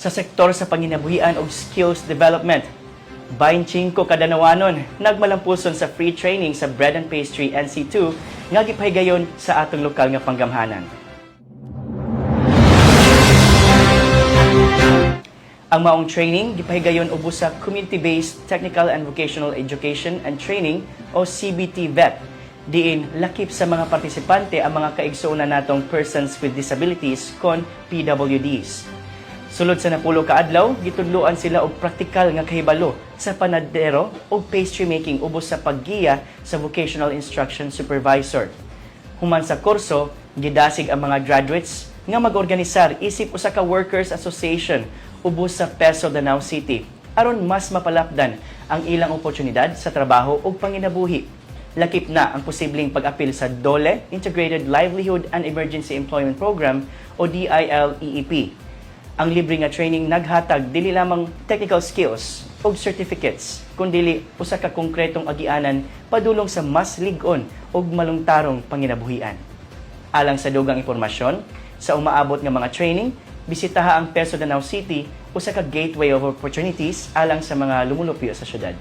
sa sektor sa panginabuhian og skills development. 25 kadanawanon nagmalampuson sa free training sa Bread and Pastry NC2 nga gipahigayon sa atong lokal nga panggamhanan. Ang maong training gipahigayon ubos sa Community-Based Technical and Vocational Education and Training o CBT-VET, diin lakip sa mga partisipante ang mga kaigsuonan natong persons with disabilities kon PWDs. Sulod sa napulo ka adlaw, gitudloan sila og praktikal nga kahibalo sa panadero o pastry making ubos sa paggiya sa Vocational Instruction Supervisor. Human sa kurso, gidasig ang mga graduates nga mag-organisar isip usa ka workers association ubos sa Peso, Danao City aron mas mapalapdan ang ilang oportunidad sa trabaho ug panginabuhi. Lakip na ang posibleng pag-apil sa DOLE, Integrated Livelihood and Emergency Employment Program o DILEEP. Ang libre nga training naghatag dili lamang technical skills ug certificates, kundi usa ka konkretong agianan padulong sa mas lig-on ug malungtarong panginabuhian. Alang sa dugang impormasyon, sa umaabot nga mga training, bisitaha ang Peso, Danao City, usa ka gateway of opportunities alang sa mga lumulupyo sa syudad.